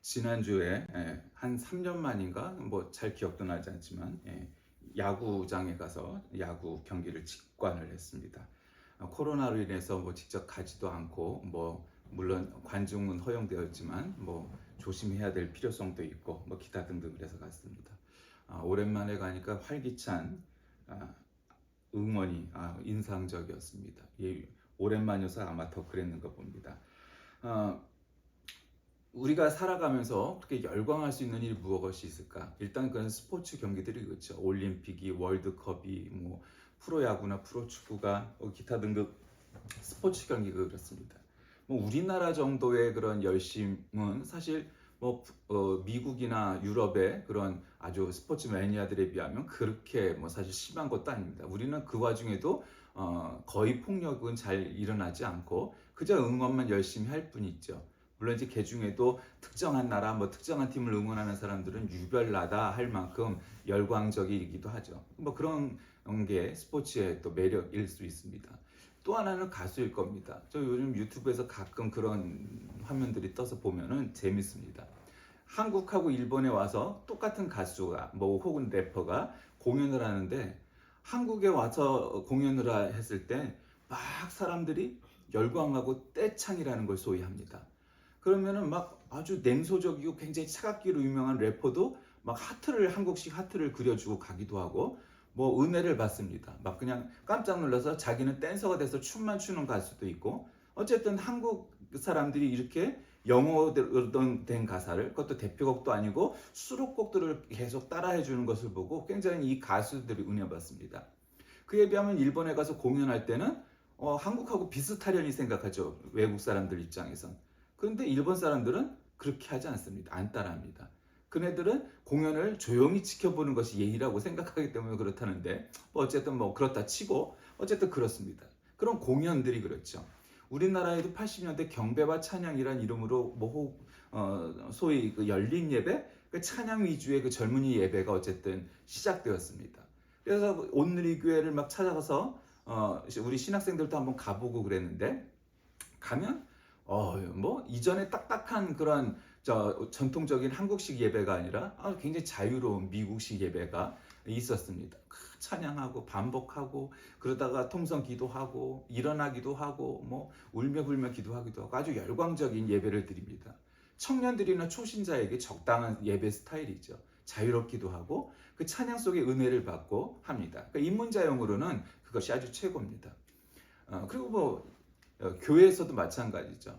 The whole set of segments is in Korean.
지난주에 한 3년 만인가 뭐 잘 기억도 나지 않지만 야구장에 가서 야구 경기를 직관을 했습니다. 코로나로 인해서 뭐 직접 가지도 않고 뭐 물론 관중은 허용되었지만 뭐 조심해야 될 필요성도 있고 뭐 기타 등등 그래서 갔습니다. 오랜만에 가니까 활기찬 아, 응원이 인상적이었습니다. 오랜만이어서 아마 더 그랬는가 봅니다. 아, 우리가 살아가면서 그렇게 열광할 수 있는 일이 무엇이 있을까? 일단 그런 스포츠 경기들이 그렇죠. 올림픽이, 월드컵이, 뭐 프로야구나 프로축구가 기타 등등 스포츠 경기가 그렇습니다. 뭐 우리나라 정도의 그런 열심은 사실 뭐 미국이나 유럽의 그런 아주 스포츠 매니아들에 비하면 그렇게 뭐 사실 심한 것도 아닙니다. 우리는 그 와중에도 거의 폭력은 잘 일어나지 않고 그저 응원만 열심히 할 뿐이죠. 물론 이제 그 중에도 특정한 나라, 뭐 특정한 팀을 응원하는 사람들은 유별나다 할 만큼 열광적이기도 하죠. 뭐 그런 게 스포츠의 또 매력일 수 있습니다. 또 하나는 가수일 겁니다. 저 요즘 유튜브에서 가끔 그런 화면들이 떠서 보면은 재밌습니다. 한국하고 일본에 와서 똑같은 가수가 뭐 혹은 래퍼가 공연을 하는데 한국에 와서 공연을 했을 때 막 사람들이 열광하고 떼창이라는 걸 소위 합니다. 그러면은 막 아주 냉소적이고 굉장히 차갑기로 유명한 래퍼도 막 하트를 한국식 하트를 그려주고 가기도 하고 뭐 은혜를 받습니다. 막 그냥 깜짝 놀라서 자기는 댄서가 돼서 춤만 추는 가수도 있고 어쨌든 한국 사람들이 이렇게 영어로 된 가사를 그것도 대표곡도 아니고 수록곡들을 계속 따라해 주는 것을 보고 굉장히 이 가수들이 은혜받습니다. 그에 비하면 일본에 가서 공연할 때는 한국하고 비슷하려니 생각하죠. 외국 사람들 입장에선. 그런데 일본 사람들은 그렇게 하지 않습니다. 안 따라합니다. 그네들은 공연을 조용히 지켜보는 것이 예의라고 생각하기 때문에 그렇다는데 뭐 어쨌든 뭐 그렇다 치고 어쨌든 그렇습니다. 그런 공연들이 그렇죠. 우리나라에도 80년대 경배와 찬양이란 이름으로 뭐 소위 그 열린 예배, 그 찬양 위주의 그 젊은이 예배가 어쨌든 시작되었습니다. 그래서 온누리 교회를 막 찾아가서 우리 신학생들도 한번 가보고 그랬는데 가면 뭐 이전에 딱딱한 그런 전통적인 한국식 예배가 아니라 굉장히 자유로운 미국식 예배가 있었습니다. 찬양하고 반복하고 그러다가 통성 기도하고 일어나기도 하고 뭐 울며 불며 기도하기도 하고 아주 열광적인 예배를 드립니다. 청년들이나 초신자에게 적당한 예배 스타일이죠. 자유롭기도 하고 그 찬양 속에 은혜를 받고 합니다. 그러니까 입문자용으로는 그것이 아주 최고입니다. 그리고 뭐 교회에서도 마찬가지죠.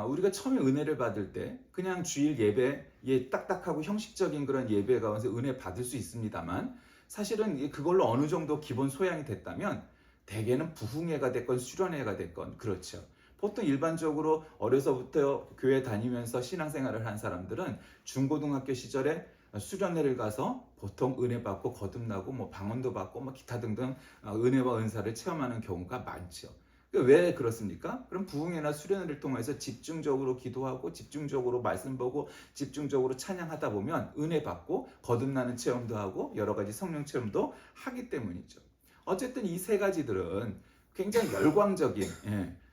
우리가 처음에 은혜를 받을 때 그냥 주일 예배에 딱딱하고 형식적인 그런 예배 가운데 은혜 받을 수 있습니다만 사실은 그걸로 어느 정도 기본 소양이 됐다면 대개는 부흥회가 됐건 수련회가 됐건 그렇죠. 보통 일반적으로 어려서부터 교회 다니면서 신앙생활을 한 사람들은 중고등학교 시절에 수련회를 가서 보통 은혜 받고 거듭나고 뭐 방언도 받고 뭐 기타 등등 은혜와 은사를 체험하는 경우가 많죠. 왜 그렇습니까? 그럼 부흥회나 수련회를 통해서 집중적으로 기도하고 집중적으로 말씀 보고 집중적으로 찬양하다 보면 은혜 받고 거듭나는 체험도 하고 여러 가지 성령 체험도 하기 때문이죠. 어쨌든 이 세 가지들은 굉장히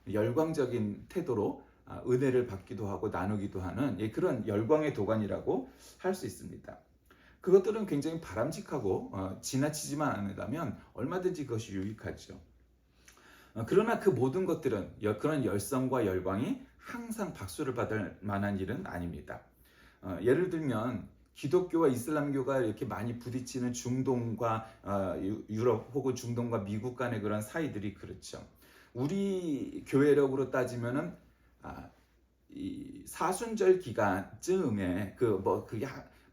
열광적인 태도로 은혜를 받기도 하고 나누기도 하는 그런 열광의 도가니라고 할 수 있습니다. 그것들은 굉장히 바람직하고 지나치지만 않는다면 얼마든지 그것이 유익하죠. 그러나 그 모든 것들은 그런 열성과 열광이 항상 박수를 받을 만한 일은 아닙니다. 예를 들면 기독교와 이슬람교가 이렇게 많이 부딪히는 중동과 유럽 혹은 중동과 미국 간의 그런 사이들이 그렇죠. 우리 교회력으로 따지면은 이 사순절 기간쯤에 그게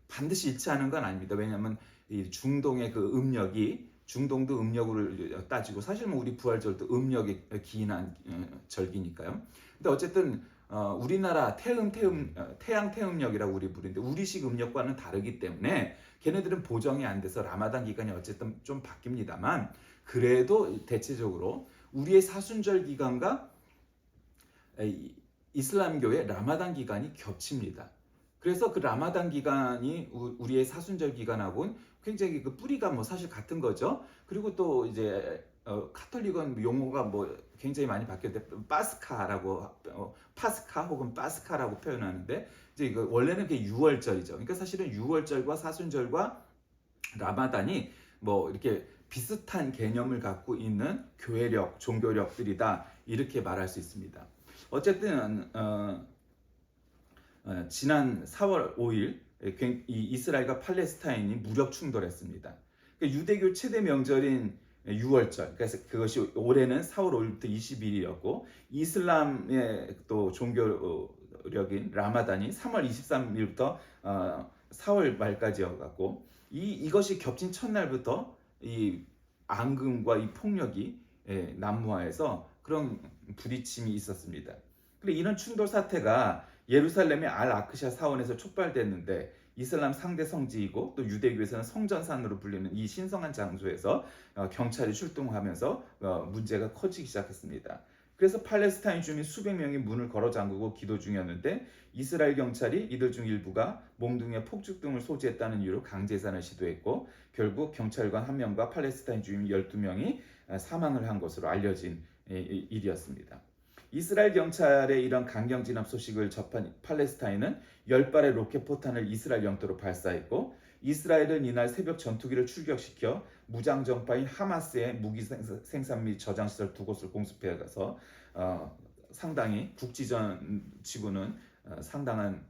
반드시 일치하는 건 아닙니다. 왜냐하면 이 중동의 그 음력이 중동도 음력으로 따지고 사실 뭐 우리 부활절도 음력에 기인한 절기니까요. 근데 어쨌든 우리나라 태양 태음력이라고 우리 부르는데 우리식 음력과는 다르기 때문에 걔네들은 보정이 안 돼서 라마단 기간이 어쨌든 좀 바뀝니다만 그래도 대체적으로 우리의 사순절 기간과 이슬람교의 라마단 기간이 겹칩니다. 그래서 그 라마단 기간이 우리의 사순절 기간하고는 굉장히 그 뿌리가 뭐 사실 같은 거죠. 그리고 또 이제 카톨릭은 용어가 뭐 굉장히 많이 바뀌었는데 파스카 혹은 파스카라고 표현하는데 이제 이거 원래는 그게 유월절이죠. 그러니까 사실은 유월절과 사순절과 라마단이 뭐 이렇게 비슷한 개념을 갖고 있는 교회력, 종교력들이다 이렇게 말할 수 있습니다. 어쨌든 지난 4월 5일 이 이스라엘과 팔레스타인이 무력 충돌했습니다. 그러니까 유대교 최대 명절인 유월절, 그래서 그것이 올해는 4월 5일부터 20일이었고 이슬람의 또 종교력인 라마단이 3월 23일부터 4월 말까지여갖고 이것이 겹친 첫날부터 이 앙금과 이 폭력이 난무하여서 그런 부딪힘이 있었습니다. 그리고 이런 충돌 사태가 예루살렘의 알 아크샤 사원에서 촉발됐는데 이슬람 상대 성지이고 또 유대교에서는 성전산으로 불리는 이 신성한 장소에서 경찰이 출동하면서 문제가 커지기 시작했습니다. 그래서 팔레스타인 주민 수백 명이 문을 걸어 잠그고 기도 중이었는데 이스라엘 경찰이 이들 중 일부가 몽둥이에 폭죽 등을 소지했다는 이유로 강제산을 시도했고 결국 경찰관 1명과 팔레스타인 주민 12명이 사망을 한 것으로 알려진 일이었습니다. 이스라엘 경찰의 이런 강경 진압 소식을 접한 팔레스타인은 10발의 로켓 포탄을 이스라엘 영토로 발사했고 이스라엘은 이날 새벽 전투기를 출격시켜 무장 정파인 하마스의 무기 생산 및 저장 시설 2곳을 공습해 가서 상당히 국지전 치고는 상당한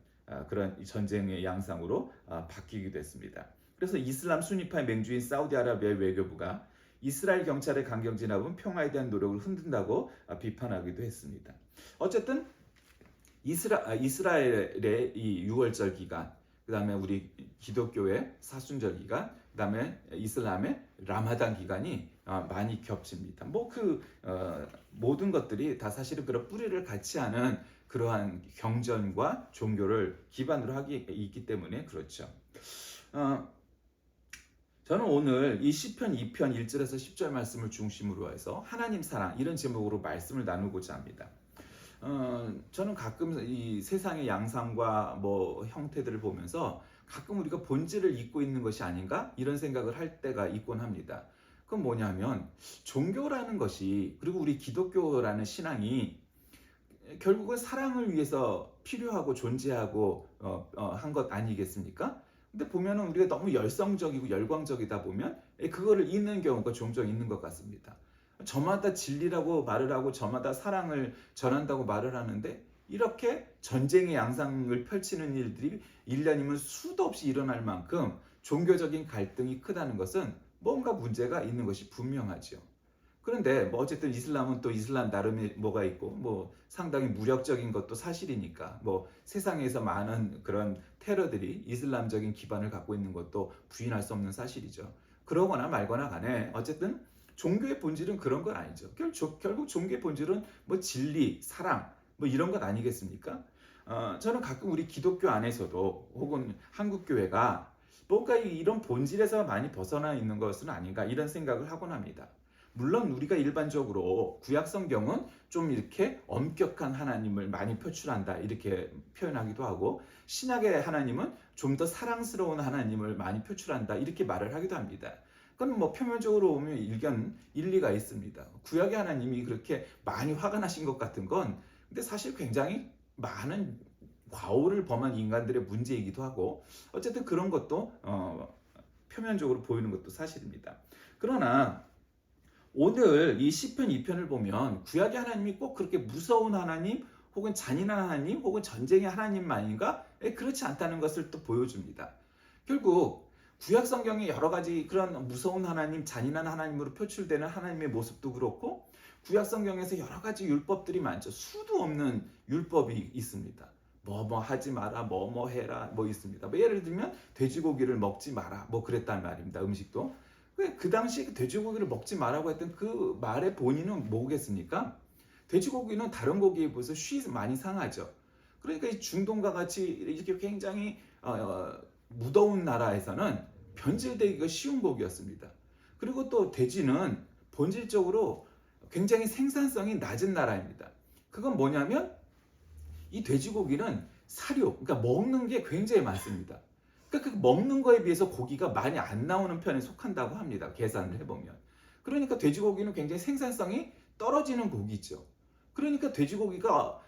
그런 전쟁의 양상으로 바뀌기도 했습니다. 그래서 이슬람 순위파의 맹주인 사우디아라비아의 외교부가 이스라엘 경찰의 강경 진압은 평화에 대한 노력을 흔든다고 비판하기도 했습니다. 어쨌든 이스라엘의 이 유월절 기간, 그 다음에 우리 기독교의 사순절 기간, 그 다음에 이슬람의 라마단 기간이 많이 겹칩니다. 모든 것들이 다 사실은 그런 뿌리를 같이 하는 그러한 경전과 종교를 기반으로 있기 때문에 그렇죠. 저는 오늘 이 시편 2편 1절에서 10절 말씀을 중심으로 해서 하나님 사랑 이런 제목으로 말씀을 나누고자 합니다. 저는 가끔 이 세상의 양상과 뭐 형태들을 보면서 가끔 우리가 본질을 잊고 있는 것이 아닌가 이런 생각을 할 때가 있곤 합니다. 그건 뭐냐면 종교라는 것이 그리고 우리 기독교라는 신앙이 결국은 사랑을 위해서 필요하고 존재하고 한 것 아니겠습니까? 근데 보면은 우리가 너무 열성적이고 열광적이다 보면 그거를 잊는 경우가 종종 있는 것 같습니다. 저마다 진리라고 말을 하고 저마다 사랑을 전한다고 말을 하는데 이렇게 전쟁의 양상을 펼치는 일들이 1년이면 수도 없이 일어날 만큼 종교적인 갈등이 크다는 것은 뭔가 문제가 있는 것이 분명하죠. 그런데 뭐 어쨌든 이슬람은 또 이슬람 나름의 뭐가 있고 뭐 상당히 무력적인 것도 사실이니까 뭐 세상에서 많은 그런 테러들이 이슬람적인 기반을 갖고 있는 것도 부인할 수 없는 사실이죠. 그러거나 말거나 간에 어쨌든 종교의 본질은 그런 건 아니죠. 결국 종교의 본질은 뭐 진리, 사랑 뭐 이런 것 아니겠습니까? 저는 가끔 우리 기독교 안에서도 혹은 한국 교회가 뭔가 이런 본질에서 많이 벗어나 있는 것은 아닌가 이런 생각을 하곤 합니다. 물론 우리가 일반적으로 구약 성경은 좀 이렇게 엄격한 하나님을 많이 표출한다 이렇게 표현하기도 하고 신약의 하나님은 좀 더 사랑스러운 하나님을 많이 표출한다 이렇게 말을 하기도 합니다. 그건 뭐 표면적으로 보면 일리가 있습니다. 구약의 하나님이 그렇게 많이 화가 나신 것 같은 건 근데 사실 굉장히 많은 과오를 범한 인간들의 문제이기도 하고 어쨌든 그런 것도 표면적으로 보이는 것도 사실입니다. 그러나 오늘 이 시편 2편을 보면 구약의 하나님이 꼭 그렇게 무서운 하나님 혹은 잔인한 하나님 혹은 전쟁의 하나님만인가? 그렇지 않다는 것을 또 보여줍니다. 결국 구약 성경에 여러 가지 그런 무서운 하나님, 잔인한 하나님으로 표출되는 하나님의 모습도 그렇고 구약 성경에서 여러 가지 율법들이 많죠. 수도 없는 율법이 있습니다. 뭐 하지 마라, 뭐 해라, 뭐 있습니다. 뭐 예를 들면 돼지고기를 먹지 마라, 뭐 그랬단 말입니다. 음식도. 그 당시 돼지고기를 먹지 말라고 했던 그 말의 본인은 뭐겠습니까? 돼지고기는 다른 고기에 비해서 많이 상하죠. 그러니까 이 중동과 같이 이렇게 굉장히 무더운 나라에서는 변질되기가 쉬운 고기였습니다. 그리고 또 돼지는 본질적으로 굉장히 생산성이 낮은 나라입니다. 그건 뭐냐면 이 돼지고기는 사료, 그러니까 먹는 게 굉장히 많습니다. 그러니까 그 먹는 거에 비해서 고기가 많이 안 나오는 편에 속한다고 합니다. 계산을 해보면. 그러니까 돼지고기는 굉장히 생산성이 떨어지는 고기죠. 그러니까 돼지고기가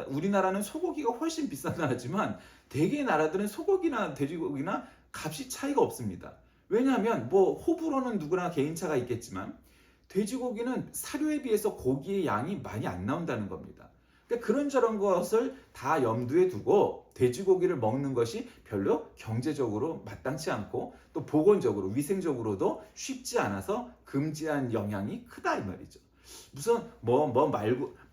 우리나라는 소고기가 훨씬 비싼 나라지만 대개 나라들은 소고기나 돼지고기나 값이 차이가 없습니다. 왜냐하면 뭐 호불호는 누구나 개인차가 있겠지만 돼지고기는 사료에 비해서 고기의 양이 많이 안 나온다는 겁니다. 그러니까 그런저런 것을 다 염두에 두고 돼지고기를 먹는 것이 별로 경제적으로 마땅치 않고 또 보건적으로 위생적으로도 쉽지 않아서 금지한 영향이 크다 이 말이죠. 무슨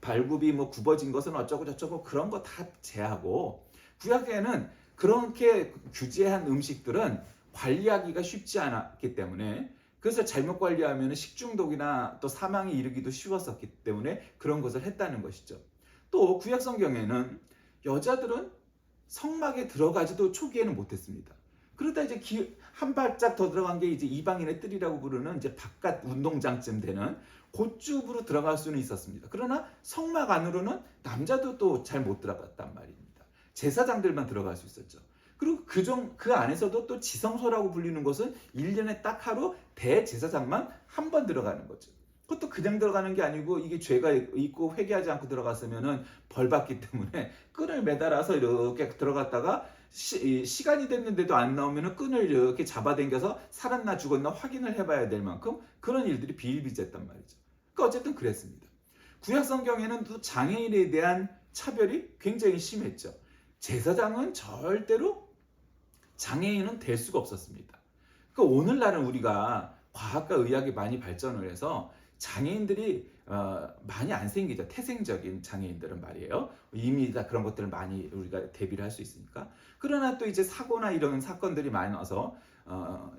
발굽이 뭐 굽어진 것은 어쩌고 저쩌고 그런 거 다 제하고 구약에는 그렇게 규제한 음식들은 관리하기가 쉽지 않았기 때문에 그래서 잘못 관리하면 식중독이나 또 사망에 이르기도 쉬웠었기 때문에 그런 것을 했다는 것이죠. 또 구약 성경에는 여자들은 성막에 들어가지도 초기에는 못했습니다. 그러다 이제 한 발짝 더 들어간 게 이제 이방인의 뜰이라고 부르는 이제 바깥 운동장쯤 되는 그쪽으로 들어갈 수는 있었습니다. 그러나 성막 안으로는 남자도 또 잘 못 들어갔단 말입니다. 제사장들만 들어갈 수 있었죠. 그리고 그 안에서도 또 지성소라고 불리는 것은 1년에 딱 하루 대제사장만 한 번 들어가는 거죠. 그것도 그냥 들어가는 게 아니고 이게 죄가 있고 회개하지 않고 들어갔으면 벌 받기 때문에 끈을 매달아서 이렇게 들어갔다가 시간이 됐는데도 안 나오면 끈을 이렇게 잡아당겨서 살았나 죽었나 확인을 해봐야 될 만큼 그런 일들이 비일비재했단 말이죠. 그러니까 어쨌든 그랬습니다. 구약 성경에는 또 장애인에 대한 차별이 굉장히 심했죠. 제사장은 절대로 장애인은 될 수가 없었습니다. 그러니까 오늘날은 우리가 과학과 의학이 많이 발전을 해서 장애인들이 많이 안 생기죠. 태생적인 장애인들은 말이에요. 이미 다 그런 것들을 많이 우리가 대비를 할 수 있으니까. 그러나 또 이제 사고나 이런 사건들이 많아서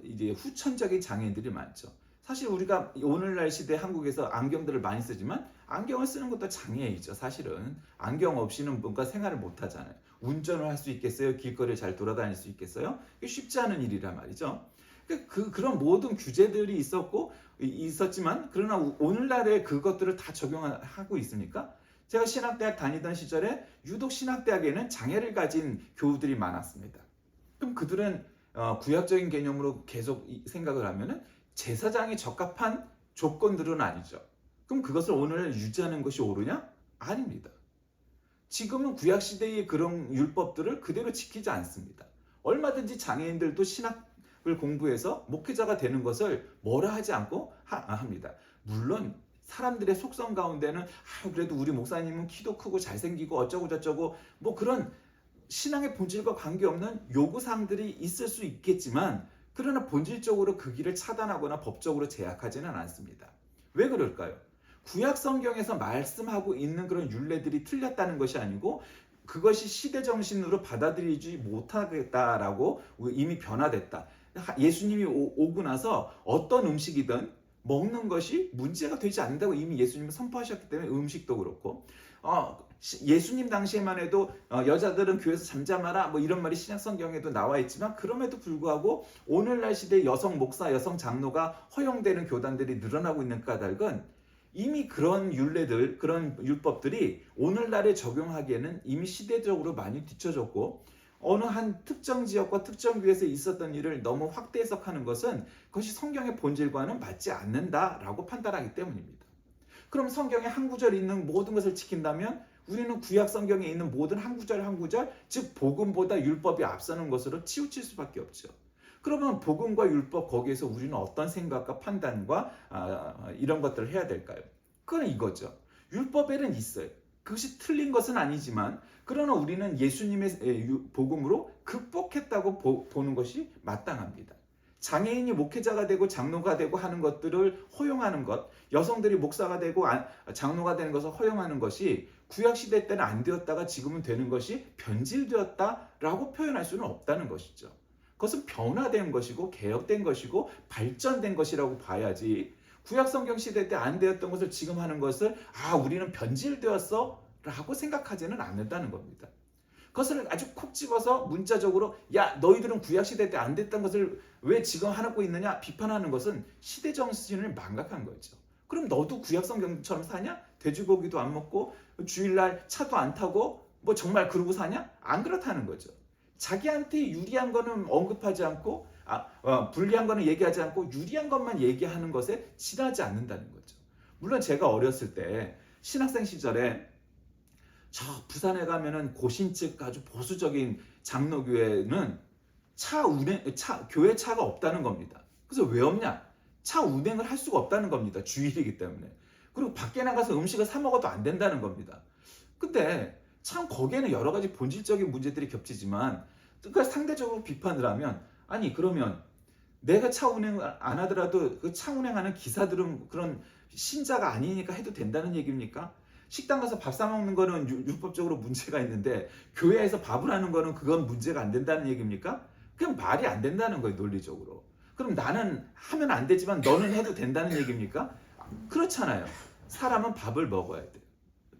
이제 후천적인 장애인들이 많죠. 사실 우리가 오늘날 시대 한국에서 안경들을 많이 쓰지만 안경을 쓰는 것도 장애이죠. 사실은 안경 없이는 뭔가 생활을 못 하잖아요. 운전을 할 수 있겠어요? 길거리를 잘 돌아다닐 수 있겠어요? 이게 쉽지 않은 일이란 말이죠. 그런 모든 규제들이 있었지만 그러나 오늘날에 그것들을 다 적용하고 있습니까? 제가 신학대학 다니던 시절에 유독 신학대학에는 장애를 가진 교우들이 많았습니다. 그럼 그들은 구약적인 개념으로 계속 생각을 하면은 제사장에 적합한 조건들은 아니죠. 그럼 그것을 오늘 유지하는 것이 옳으냐? 아닙니다. 지금은 구약시대의 그런 율법들을 그대로 지키지 않습니다. 얼마든지 장애인들도 신학을 공부해서 목회자가 되는 것을 뭐라 하지 않고 합니다. 물론 사람들의 속성 가운데는 그래도 우리 목사님은 키도 크고 잘생기고 어쩌고 저쩌고 뭐 그런 신앙의 본질과 관계없는 요구사항들이 있을 수 있겠지만 그러나 본질적으로 그 길을 차단하거나 법적으로 제약하지는 않습니다. 왜 그럴까요? 구약 성경에서 말씀하고 있는 그런 율례들이 틀렸다는 것이 아니고 그것이 시대 정신으로 받아들이지 못하겠다라고 이미 변화됐다. 예수님이 오고 나서 어떤 음식이든 먹는 것이 문제가 되지 않는다고 이미 예수님이 선포하셨기 때문에 음식도 그렇고 예수님 당시에만 해도 여자들은 교회에서 잠잠하라 뭐 이런 말이 신약 성경에도 나와 있지만 그럼에도 불구하고 오늘날 시대 여성 목사, 여성 장로가 허용되는 교단들이 늘어나고 있는 까닭은 이미 그런 율례들, 그런 율법들이 오늘날에 적용하기에는 이미 시대적으로 많이 뒤쳐졌고 어느 한 특정 지역과 특정 교회에서 있었던 일을 너무 확대 해석하는 것은 그것이 성경의 본질과는 맞지 않는다라고 판단하기 때문입니다. 그럼 성경에 한 구절 있는 모든 것을 지킨다면 우리는 구약 성경에 있는 모든 한 구절 한 구절, 즉 복음보다 율법이 앞서는 것으로 치우칠 수밖에 없죠. 그러면 복음과 율법 거기에서 우리는 어떤 생각과 판단과 이런 것들을 해야 될까요? 그건 이거죠. 율법에는 있어요. 그것이 틀린 것은 아니지만 그러나 우리는 예수님의 복음으로 극복했다고 보는 것이 마땅합니다. 장애인이 목회자가 되고 장로가 되고 하는 것들을 허용하는 것, 여성들이 목사가 되고 장로가 되는 것을 허용하는 것이 구약시대 때는 안 되었다가 지금은 되는 것이 변질되었다라고 표현할 수는 없다는 것이죠. 그것은 변화된 것이고 개혁된 것이고 발전된 것이라고 봐야지 구약 성경 시대 때 안 되었던 것을 지금 하는 것을 우리는 변질되었어 라고 생각하지는 않는다는 겁니다. 그것을 아주 콕 집어서 문자적으로 너희들은 구약 시대 때 안 됐던 것을 왜 지금 하고 있느냐 비판하는 것은 시대 정신을 망각한 거죠. 그럼 너도 구약 성경처럼 사냐? 돼지고기도 안 먹고 주일날 차도 안 타고 뭐 정말 그러고 사냐? 안 그렇다는 거죠. 자기한테 유리한 거는 언급하지 않고 불리한 거는 얘기하지 않고 유리한 것만 얘기하는 것에 지나지 않는다는 거죠. 물론 제가 어렸을 때 신학생 시절에 저 부산에 가면은 고신측 아주 보수적인 장로교회는 교회 차가 없다는 겁니다. 그래서 왜 없냐? 차 운행을 할 수가 없다는 겁니다. 주일이기 때문에. 그리고 밖에 나가서 음식을 사 먹어도 안 된다는 겁니다. 근데 참 거기에는 여러 가지 본질적인 문제들이 겹치지만, 그러니까 상대적으로 비판을 하면, 아니 그러면 내가 차 운행을 안 하더라도 그 차 운행하는 기사들은 그런 신자가 아니니까 해도 된다는 얘기입니까? 식당 가서 밥 사 먹는 거는 율법적으로 문제가 있는데 교회에서 밥을 하는 거는 그건 문제가 안 된다는 얘기입니까? 그냥 말이 안 된다는 거예요, 논리적으로. 그럼 나는 하면 안 되지만 너는 해도 된다는 얘기입니까? 그렇잖아요. 사람은 밥을 먹어야 돼.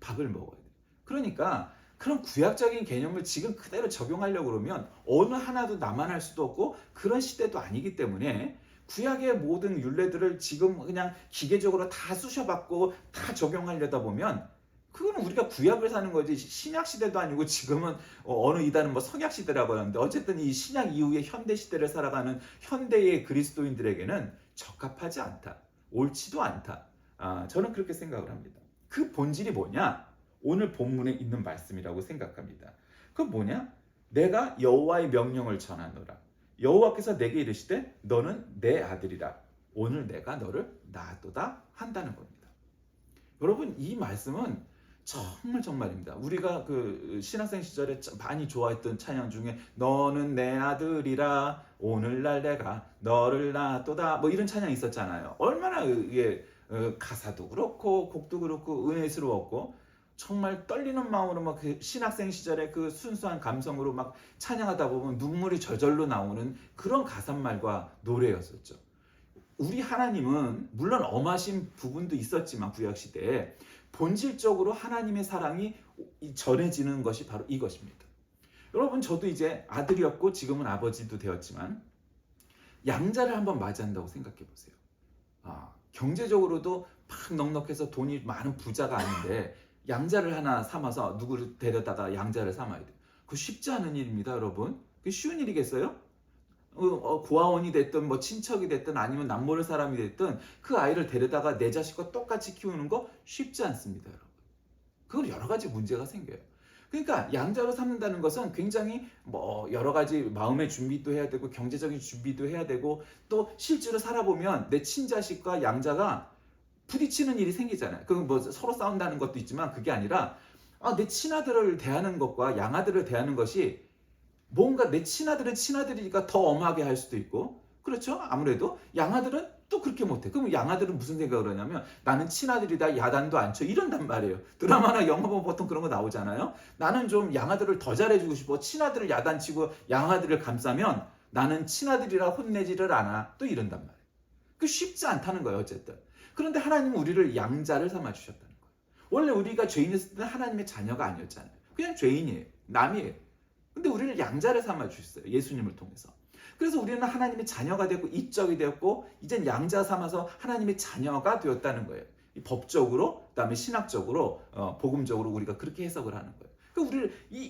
밥을 먹어야 돼. 그러니까 그런 구약적인 개념을 지금 그대로 적용하려고 그러면 어느 하나도 나만 할 수도 없고 그런 시대도 아니기 때문에 구약의 모든 율례들을 지금 그냥 기계적으로 다 쑤셔받고 다 적용하려다 보면 그거는 우리가 구약을 사는 거지 신약 시대도 아니고 지금은 어느 이단은 뭐 성약 시대라고 하는데 어쨌든 이 신약 이후의 현대 시대를 살아가는 현대의 그리스도인들에게는 적합하지 않다. 옳지도 않다. 저는 그렇게 생각을 합니다. 그 본질이 뭐냐? 오늘 본문에 있는 말씀이라고 생각합니다. 그건 뭐냐? 내가 여호와의 명령을 전하노라. 여호와께서 내게 이르시되 너는 내 아들이라. 오늘 내가 너를 낳았도다 한다는 겁니다. 여러분 이 말씀은 정말입니다. 우리가 그 신학생 시절에 많이 좋아했던 찬양 중에 너는 내 아들이라 오늘날 내가 너를 낳았도다 뭐 이런 찬양이 있었잖아요. 얼마나 이게 가사도 그렇고 곡도 그렇고 은혜스러웠고 정말 떨리는 마음으로 막 그 신학생 시절에 그 순수한 감성으로 막 찬양하다 보면 눈물이 저절로 나오는 그런 가사말과 노래였었죠. 우리 하나님은 물론 엄하신 부분도 있었지만 구약 시대에 본질적으로 하나님의 사랑이 전해지는 것이 바로 이것입니다. 여러분 저도 이제 아들이었고 지금은 아버지도 되었지만 양자를 한번 맞이한다고 생각해 보세요. 경제적으로도 막 넉넉해서 돈이 많은 부자가 아닌데 양자를 하나 삼아서 누구를 데려다가 양자를 삼아야 돼요. 그거 쉽지 않은 일입니다, 여러분. 그게 쉬운 일이겠어요? 고아원이 됐든 뭐 친척이 됐든 아니면 남모를 사람이 됐든 그 아이를 데려다가 내 자식과 똑같이 키우는 거 쉽지 않습니다, 여러분. 그건 여러 가지 문제가 생겨요. 그러니까 양자로 삼는다는 것은 굉장히 뭐 여러 가지 마음의 준비도 해야 되고 경제적인 준비도 해야 되고 또 실제로 살아보면 내 친자식과 양자가 부딪히는 일이 생기잖아요. 그건 뭐 서로 싸운다는 것도 있지만 그게 아니라 내 친아들을 대하는 것과 양아들을 대하는 것이 뭔가 내 친아들은 친아들이니까 더 엄하게 할 수도 있고 그렇죠? 아무래도 양아들은 또 그렇게 못해. 그럼 양아들은 무슨 생각을 하냐면 나는 친아들이다 야단도 안 쳐 이런단 말이에요. 드라마나 영화 보면 보통 그런 거 나오잖아요. 나는 좀 양아들을 더 잘해주고 싶어. 친아들을 야단치고 양아들을 감싸면 나는 친아들이라 혼내지를 않아. 또 이런단 말이에요. 그 쉽지 않다는 거예요 어쨌든. 그런데 하나님은 우리를 양자를 삼아 주셨다는 거예요. 원래 우리가 죄인이었을 때는 하나님의 자녀가 아니었잖아요. 그냥 죄인이에요. 남이에요. 근데 우리를 양자를 삼아 주셨어요. 예수님을 통해서. 그래서 우리는 하나님의 자녀가 되고 입적이 되었고 이젠 양자 삼아서 하나님의 자녀가 되었다는 거예요. 법적으로 그다음에 신학적으로 복음적으로 우리가 그렇게 해석을 하는 거예요.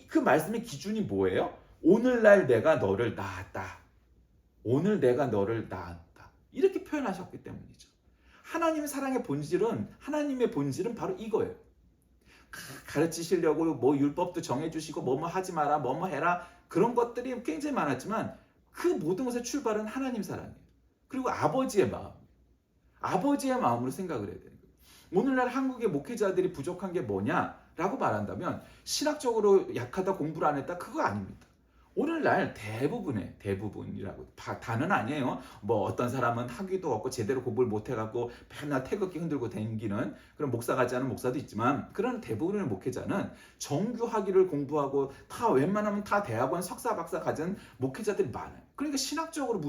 그 말씀의 기준이 뭐예요? 오늘날 내가 너를 낳았다. 오늘 내가 너를 낳았다. 이렇게 표현하셨기 때문이죠. 하나님의 본질은 바로 이거예요. 가르치시려고 뭐 율법도 정해주시고 뭐뭐 하지 마라 뭐뭐 해라 그런 것들이 굉장히 많았지만 그 모든 것의 출발은 하나님 사랑이에요. 그리고 아버지의 마음으로 생각을 해야 돼요. 오늘날 한국의 목회자들이 부족한 게 뭐냐라고 말한다면 신학적으로 약하다 공부를 안 했다 그거 아닙니다. 오늘날 대부분이라고 다는 아니에요. 뭐 어떤 사람은 학위도 없고 제대로 공부를 못 해갖고 맨날 태극기 흔들고 다니는 그런 목사 같지 않은 목사도 있지만 그런 대부분의 목회자는 정규 학위를 공부하고 웬만하면 다 대학원 석사 박사 가진 목회자들이 많아요. 그러니까 신학적으로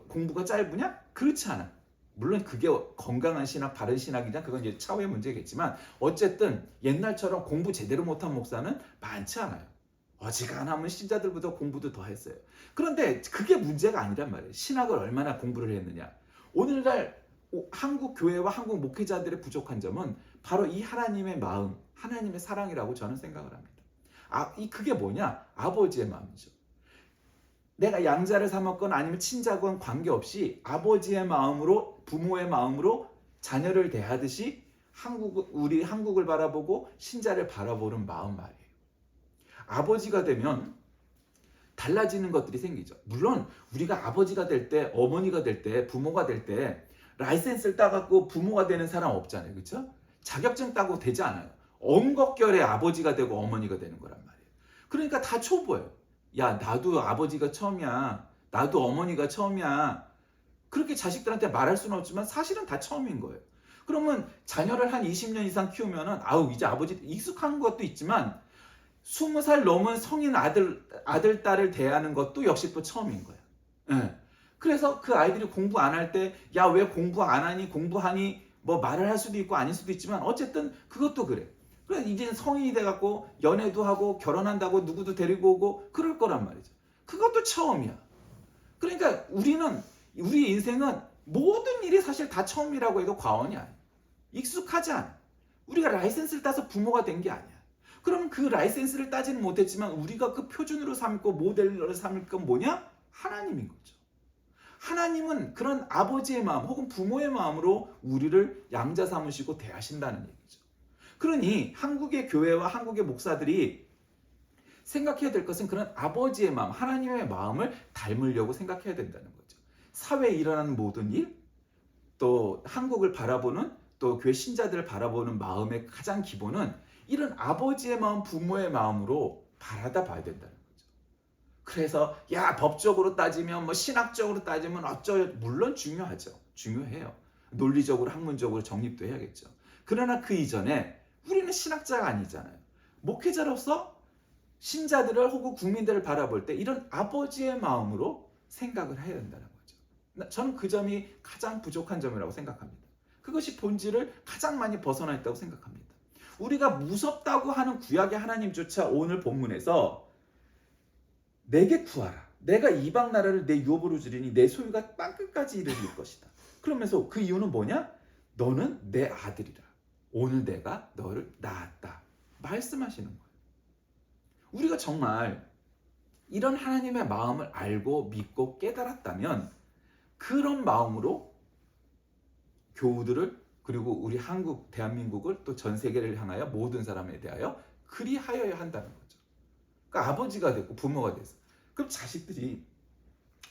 공부가 짧으냐? 그렇지 않아. 물론 그게 건강한 신학, 바른 신학이냐 그건 이제 차후의 문제겠지만 어쨌든 옛날처럼 공부 제대로 못한 목사는 많지 않아요. 어지간하면 신자들보다 공부도 더 했어요. 그런데 그게 문제가 아니란 말이에요. 신학을 얼마나 공부를 했느냐. 오늘날 한국 교회와 한국 목회자들의 부족한 점은 바로 이 하나님의 마음, 하나님의 사랑이라고 저는 생각을 합니다. 그게 뭐냐? 아버지의 마음이죠. 내가 양자를 삼았건 아니면 친자건 관계없이 아버지의 마음으로, 부모의 마음으로 자녀를 대하듯이 우리 한국을 바라보고 신자를 바라보는 마음 말이에요. 아버지가 되면 달라지는 것들이 생기죠. 물론 우리가 아버지가 될 때, 어머니가 될 때, 부모가 될 때 라이센스를 따갖고 부모가 되는 사람 없잖아요. 그렇죠? 자격증 따고 되지 않아요. 엉겁결에 아버지가 되고 어머니가 되는 거란 말이에요. 그러니까 다 초보예요. 야, 나도 아버지가 처음이야. 나도 어머니가 처음이야. 그렇게 자식들한테 말할 수는 없지만 사실은 다 처음인 거예요. 그러면 자녀를 한 20년 이상 키우면은 아우 이제 아버지 익숙한 것도 있지만 20살 넘은 성인 아들, 딸을 대하는 것도 역시 또 처음인 거예요. 예. 그래서 그 아이들이 공부 안 할 때, 야, 왜 공부 안 하니? 공부하니? 뭐 말을 할 수도 있고 아닐 수도 있지만 어쨌든 그것도 그래. 그래, 이제 성인이 돼갖고 연애도 하고 결혼한다고 누구도 데리고 오고 그럴 거란 말이죠. 그것도 처음이야. 그러니까 우리 인생은 모든 일이 사실 다 처음이라고 해도 과언이 아니야. 익숙하지 않아. 우리가 라이센스를 따서 부모가 된 게 아니야. 그럼 그 라이센스를 따지는 못했지만 우리가 그 표준으로 삼고 모델로 삼을 건 뭐냐? 하나님인 거죠. 하나님은 그런 아버지의 마음 혹은 부모의 마음으로 우리를 양자 삼으시고 대하신다는 얘기죠. 그러니 한국의 교회와 한국의 목사들이 생각해야 될 것은 그런 아버지의 마음, 하나님의 마음을 닮으려고 생각해야 된다는 거죠. 사회에 일어나는 모든 일, 또 한국을 바라보는, 또 교회 신자들을 바라보는 마음의 가장 기본은 이런 아버지의 마음, 부모의 마음으로 바라다 봐야 된다는 거죠. 그래서 야, 법적으로 따지면 뭐 신학적으로 따지면 물론 중요하죠. 중요해요. 논리적으로 학문적으로 정립도 해야겠죠. 그러나 그 이전에 우리는 신학자가 아니잖아요. 목회자로서 신자들을 혹은 국민들을 바라볼 때 이런 아버지의 마음으로 생각을 해야 된다는 거죠. 저는 그 점이 가장 부족한 점이라고 생각합니다. 그것이 본질을 가장 많이 벗어나 있다고 생각합니다. 우리가 무섭다고 하는 구약의 하나님조차 오늘 본문에서 내게 구하라. 내가 이방 나라를 내 유업으로 주리니 내 소유가 땅끝까지 이르릴 것이다. 그러면서 그 이유는 뭐냐? 너는 내 아들이라. 오늘 내가 너를 낳았다. 말씀하시는 거예요. 우리가 정말 이런 하나님의 마음을 알고 믿고 깨달았다면 그런 마음으로 교우들을 그리고 우리 한국, 대한민국을 또 전 세계를 향하여 모든 사람에 대하여 그리하여야 한다는 거죠. 그러니까 아버지가 됐고 부모가 됐어. 그럼 자식들이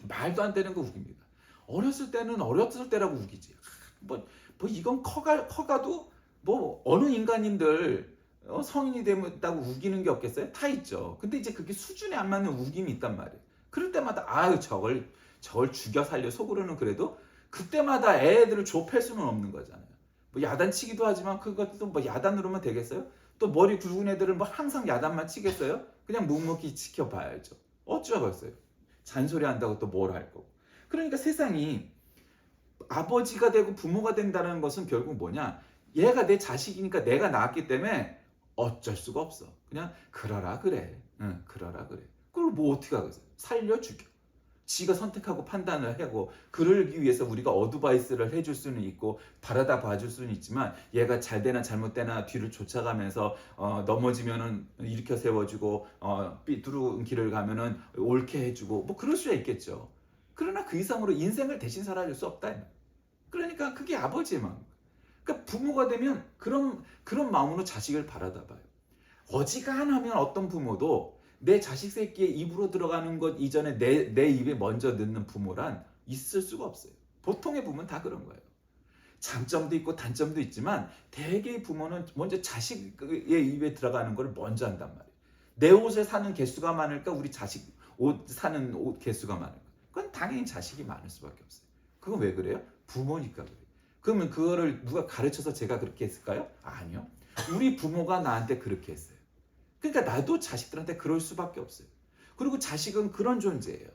말도 안 되는 거 우깁니다. 어렸을 때는 어렸을 때라고 우기지. 뭐 이건 커가도 뭐 어느 인간인들 성인이 됐다고 우기는 게 없겠어요? 다 있죠. 근데 이제 그게 수준에 안 맞는 우김이 있단 말이에요. 그럴 때마다 아유 저걸 죽여 살려 속으로는 그래도 그때마다 애들을 좁힐 수는 없는 거잖아요. 뭐 야단치기도 하지만 그것도 뭐 야단으로만 되겠어요? 또 머리 굵은 애들은 뭐 항상 야단만 치겠어요? 그냥 묵묵히 지켜봐야죠. 어쩌겠어요? 잔소리 한다고 또 뭘 할 거고. 그러니까 세상이 아버지가 되고 부모가 된다는 것은 결국 뭐냐? 얘가 내 자식이니까 내가 낳았기 때문에 어쩔 수가 없어. 그냥 그러라 그래. 응, 그러라 그래. 그걸 뭐 어떻게 하겠어요? 살려 죽여. 지가 선택하고 판단을 하고 그러기 위해서 우리가 어드바이스를 해줄 수는 있고 바라다 봐줄 수는 있지만 얘가 잘되나 잘못되나 뒤를 쫓아가면서 넘어지면은 일으켜 세워주고 삐뚤은 길을 가면은 옳게 해주고 뭐 그럴 수야 있겠죠. 그러나 그 이상으로 인생을 대신 살아줄 수 없다. 그러니까 그게 아버지의 마음. 그러니까 부모가 되면 그런 마음으로 자식을 바라다 봐요. 어지간하면 어떤 부모도 내 자식 새끼의 입으로 들어가는 것 이전에 내 입에 먼저 넣는 부모란 있을 수가 없어요. 보통의 부모는 다 그런 거예요. 장점도 있고 단점도 있지만 대개의 부모는 먼저 자식의 입에 들어가는 걸 먼저 한단 말이에요. 내 옷을 사는 개수가 많을까 우리 자식 사는 옷 개수가 많을까? 그건 당연히 자식이 많을 수밖에 없어요. 그건 왜 그래요? 부모니까 그래요. 그러면 그거를 누가 가르쳐서 제가 그렇게 했을까요? 아니요. 우리 부모가 나한테 그렇게 했어요. 그러니까 나도 자식들한테 그럴 수밖에 없어요. 그리고 자식은 그런 존재예요.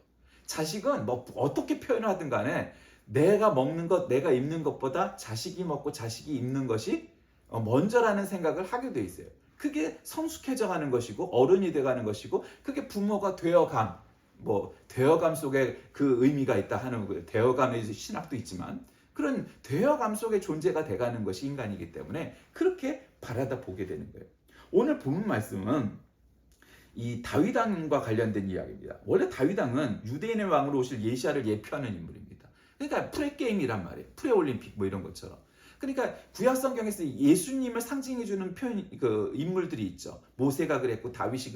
자식은 뭐 어떻게 표현하든 간에 내가 먹는 것, 내가 입는 것보다 자식이 먹고 자식이 입는 것이 먼저라는 생각을 하게 돼 있어요. 그게 성숙해져 가는 것이고 어른이 돼 가는 것이고 그게 부모가 되어감, 뭐 되어감 속에 그 의미가 있다 하는 거예요. 되어감의 신학도 있지만 그런 되어감 속의 존재가 돼 가는 것이 인간이기 때문에 그렇게 바라다 보게 되는 거예요. 오늘 본문 말씀은 이 다윗 왕과 관련된 이야기입니다. 원래 다윗 왕은 유대인의 왕으로 오실 예시야를 예표하는 인물입니다. 그러니까 프레게임이란 말이에요. 프레올림픽 뭐 이런 것처럼. 그러니까 구약 성경에서 예수님을 상징해 주는 표현 그 인물들이 있죠. 모세가 그랬고 다윗이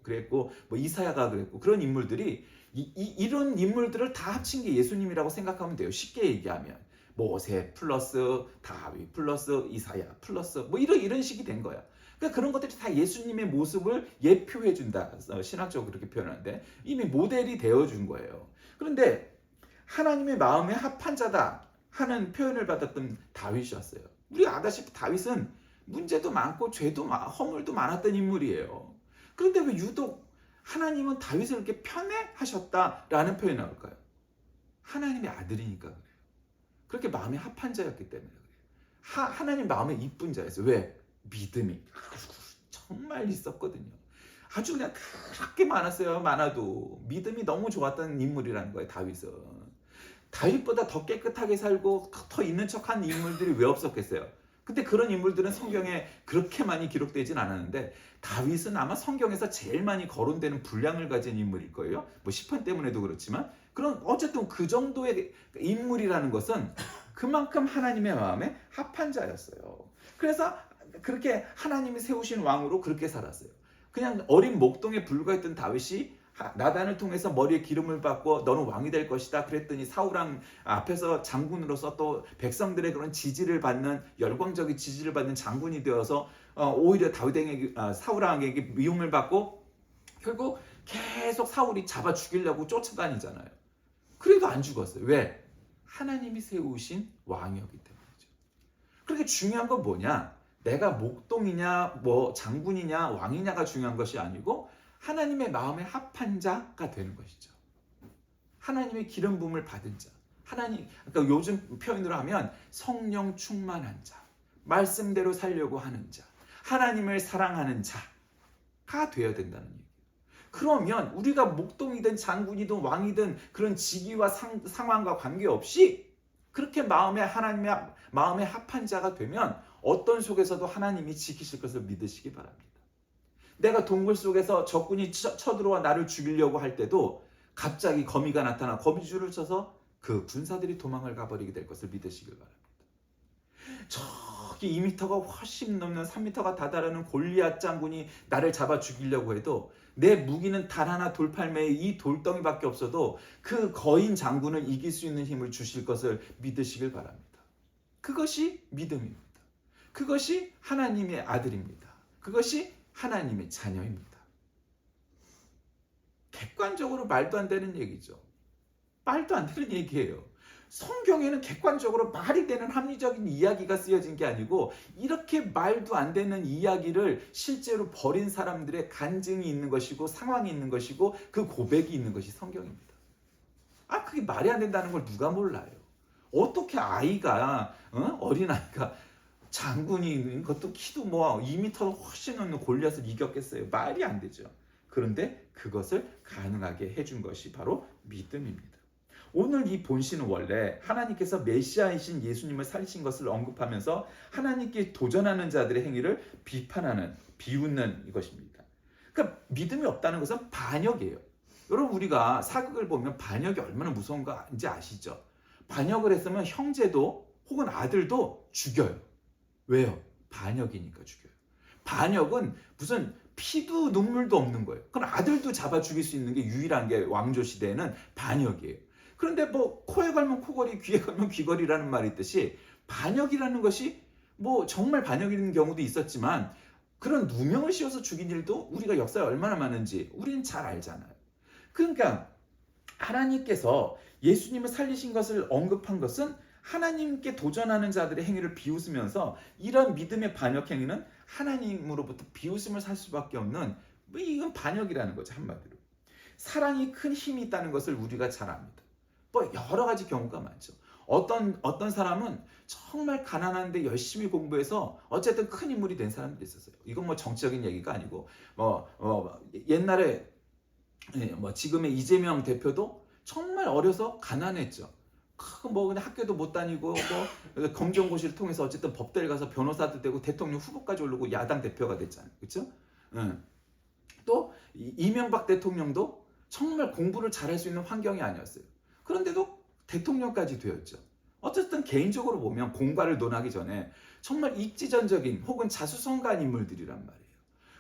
그랬고 뭐 이사야가 그랬고 그런 인물들이 이런 인물들을 다 합친 게 예수님이라고 생각하면 돼요. 쉽게 얘기하면 모세 플러스 다윗 플러스 이사야 플러스 뭐 이런 식이 된 거야. 그러니까 그런 것들이 다 예수님의 모습을 예표해 준다. 신학적으로 그렇게 표현하는데 이미 모델이 되어 준 거예요. 그런데 하나님의 마음에 합한 자다 하는 표현을 받았던 다윗이었어요. 우리가 알다시피 다윗은 문제도 많고 허물도 많았던 인물이에요. 그런데 왜 유독 하나님은 다윗을 이렇게 편애하셨다라는 표현이 나올까요? 하나님의 아들이니까 그래요. 그렇게 마음에 합한 자였기 때문에 그래요. 하나님 마음에 이쁜 자였어요. 왜? 믿음이 정말 있었거든요. 아주 그냥 그렇게 많았어요. 많아도 믿음이 너무 좋았던 인물이라는 거예요. 다윗은. 다윗보다 더 깨끗하게 살고 더 있는 척한 인물들이 왜 없었겠어요? 근데 그런 인물들은 성경에 그렇게 많이 기록되진 않았는데 다윗은 아마 성경에서 제일 많이 거론되는 분량을 가진 인물일 거예요. 뭐 시편 때문에도 그렇지만 그런 어쨌든 그 정도의 인물이라는 것은 그만큼 하나님의 마음에 합한 자였어요. 그래서 그렇게 하나님이 세우신 왕으로 그렇게 살았어요. 그냥 어린 목동에 불과했던 다윗이 나단을 통해서 머리에 기름을 받고 너는 왕이 될 것이다 그랬더니 사울왕 앞에서 장군으로서 또 백성들의 그런 지지를 받는 열광적인 지지를 받는 장군이 되어서 오히려 사울왕에게 미움을 받고 결국 계속 사울이 잡아 죽이려고 쫓아다니잖아요. 그래도 안 죽었어요. 왜? 하나님이 세우신 왕이었기 때문이죠. 그렇게 중요한 건 뭐냐? 내가 목동이냐 뭐 장군이냐 왕이냐가 중요한 것이 아니고 하나님의 마음에 합한 자가 되는 것이죠. 하나님의 기름 부음을 받은 자. 그러니까 요즘 표현으로 하면 성령 충만한 자. 말씀대로 살려고 하는 자. 하나님을 사랑하는 자가 되어야 된다는 얘기예요. 그러면 우리가 목동이든 장군이든 왕이든 그런 직위와 상황과 관계없이 그렇게 하나님의 마음에 합한 자가 되면 어떤 속에서도 하나님이 지키실 것을 믿으시기 바랍니다. 내가 동굴 속에서 적군이 쳐들어와 나를 죽이려고 할 때도 갑자기 거미가 나타나 거미줄을 쳐서 그 군사들이 도망을 가버리게 될 것을 믿으시길 바랍니다. 저기 2m가 훨씬 넘는 3m가 다다르는 골리앗 장군이 나를 잡아 죽이려고 해도 내 무기는 단 하나 돌팔매에 이 돌덩이밖에 없어도 그 거인 장군을 이길 수 있는 힘을 주실 것을 믿으시길 바랍니다. 그것이 믿음입니다. 그것이 하나님의 아들입니다. 그것이 하나님의 자녀입니다. 객관적으로 말도 안 되는 얘기죠. 말도 안 되는 얘기예요. 성경에는 객관적으로 말이 되는 합리적인 이야기가 쓰여진 게 아니고 이렇게 말도 안 되는 이야기를 실제로 벌인 사람들의 간증이 있는 것이고 상황이 있는 것이고 그 고백이 있는 것이 성경입니다. 그게 말이 안 된다는 걸 누가 몰라요. 어떻게 어린아이가 장군이 그것도 키도 뭐 2m 훨씬 넘는 골리앗을 이겼겠어요. 말이 안 되죠. 그런데 그것을 가능하게 해준 것이 바로 믿음입니다. 오늘 이 본시는 원래 하나님께서 메시아이신 예수님을 살리신 것을 언급하면서 하나님께 도전하는 자들의 행위를 비웃는 것입니다. 그러니까 믿음이 없다는 것은 반역이에요. 여러분 우리가 사극을 보면 반역이 얼마나 무서운 건지 아시죠? 반역을 했으면 형제도 혹은 아들도 죽여요. 왜요? 반역이니까 죽여요. 반역은 무슨 피도 눈물도 없는 거예요. 그럼 아들도 잡아 죽일 수 있는 게 유일한 게 왕조 시대에는 반역이에요. 그런데 뭐 코에 걸면 코걸이, 귀에 걸면 귀걸이라는 말이 있듯이 반역이라는 것이 뭐 정말 반역인 경우도 있었지만 그런 누명을 씌워서 죽인 일도 우리가 역사에 얼마나 많은지 우리는 잘 알잖아요. 그러니까 하나님께서 예수님을 살리신 것을 언급한 것은 하나님께 도전하는 자들의 행위를 비웃으면서 이런 믿음의 반역 행위는 하나님으로부터 비웃음을 살 수밖에 없는 이건 반역이라는 거죠. 한마디로. 사랑이 큰 힘이 있다는 것을 우리가 잘 압니다. 뭐 여러 가지 경우가 많죠. 어떤 사람은 정말 가난한데 열심히 공부해서 어쨌든 큰 인물이 된 사람들이 있었어요. 이건 뭐 정치적인 얘기가 아니고 옛날에 지금의 이재명 대표도 정말 어려서 가난했죠. 뭐 그냥 학교도 못 다니고 뭐 검정고시를 통해서 어쨌든 법대를 가서 변호사도 되고 대통령 후보까지 오르고 야당 대표가 됐잖아요. 그렇죠? 또 이명박 대통령도 정말 공부를 잘할 수 있는 환경이 아니었어요. 그런데도 대통령까지 되었죠. 어쨌든 개인적으로 보면 공과를 논하기 전에 정말 ik지전적인 혹은 자수성가한 인물들이란 말이에요.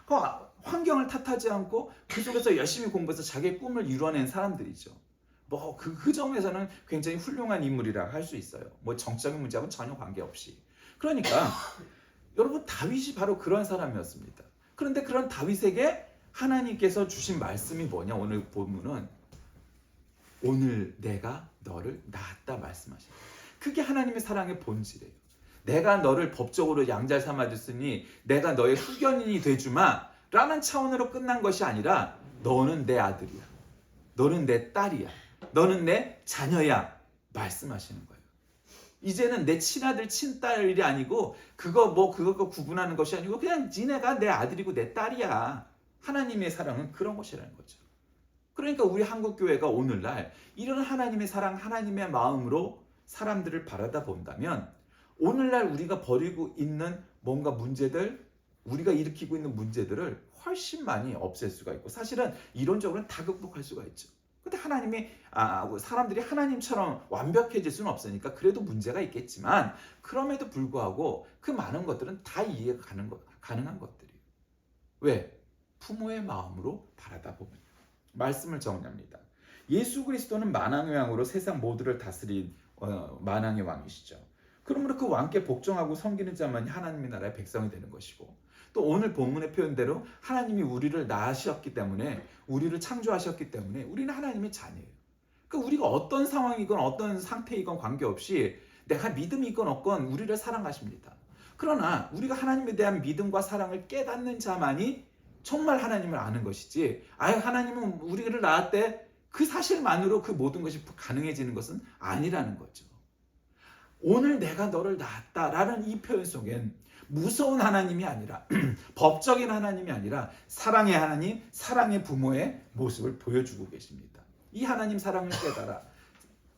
그 환경을 탓하지 않고 그 속에서 열심히 공부해서 자기의 꿈을 이뤄낸 사람들이죠. 뭐 그 점에서는 굉장히 훌륭한 인물이라 할 수 있어요. 뭐 정적인 문제하고는 전혀 관계없이. 그러니까 여러분, 다윗이 바로 그런 사람이었습니다. 그런데 그런 다윗에게 하나님께서 주신 말씀이 뭐냐? 오늘 본문은 오늘 내가 너를 낳았다 말씀하십니다. 그게 하나님의 사랑의 본질이에요. 내가 너를 법적으로 양잘 삼아줬으니 내가 너의 후견인이 되주마 라는 차원으로 끝난 것이 아니라 너는 내 아들이야. 너는 내 딸이야. 너는 내 자녀야 말씀하시는 거예요. 이제는 내 친아들 친딸이 아니고 그거 구분하는 것이 아니고 그냥 니네가 내 아들이고 내 딸이야. 하나님의 사랑은 그런 것이라는 거죠. 그러니까 우리 한국교회가 오늘날 이런 하나님의 사랑, 하나님의 마음으로 사람들을 바라다 본다면 오늘날 우리가 벌이고 있는 뭔가 문제들, 우리가 일으키고 있는 문제들을 훨씬 많이 없앨 수가 있고, 사실은 이론적으로는 다 극복할 수가 있죠. 근데 사람들이 하나님처럼 완벽해질 수는 없으니까 그래도 문제가 있겠지만, 그럼에도 불구하고 그 많은 것들은 다 이해가 가능한 것들이에요. 왜? 부모의 마음으로 바라다 보면. 말씀을 정리합니다. 예수 그리스도는 만왕의 왕으로 세상 모두를 다스린 만왕의 왕이시죠. 그러므로 그 왕께 복종하고 섬기는 자만이 하나님의 나라의 백성이 되는 것이고, 또 오늘 본문의 표현대로 하나님이 우리를 낳으셨기 때문에, 우리를 창조하셨기 때문에 우리는 하나님의 자녀예요. 그러니까 우리가 어떤 상황이건 어떤 상태이건 관계없이 내가 믿음이 있건 없건 우리를 사랑하십니다. 그러나 우리가 하나님에 대한 믿음과 사랑을 깨닫는 자만이 정말 하나님을 아는 것이지, 하나님은 우리를 낳았대 그 사실만으로 그 모든 것이 가능해지는 것은 아니라는 거죠. 오늘 내가 너를 낳았다라는 이 표현 속엔 무서운 하나님이 아니라 법적인 하나님이 아니라 사랑의 하나님, 사랑의 부모의 모습을 보여주고 계십니다. 이 하나님 사랑을 깨달아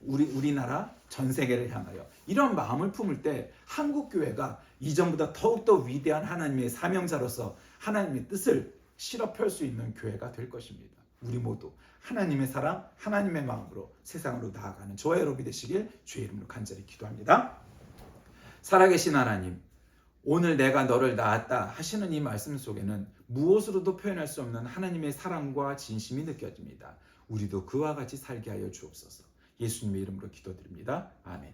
우리나라 전 세계를 향하여 이런 마음을 품을 때 한국교회가 이전보다 더욱더 위대한 하나님의 사명자로서 하나님의 뜻을 실어 펼 수 있는 교회가 될 것입니다. 우리 모두 하나님의 사랑, 하나님의 마음으로 세상으로 나아가는 저와 여러분이 되시길 주의 이름으로 간절히 기도합니다. 살아계신 하나님, 오늘 내가 너를 낳았다 하시는 이 말씀 속에는 무엇으로도 표현할 수 없는 하나님의 사랑과 진심이 느껴집니다. 우리도 그와 같이 살게 하여 주옵소서. 예수님의 이름으로 기도드립니다. 아멘.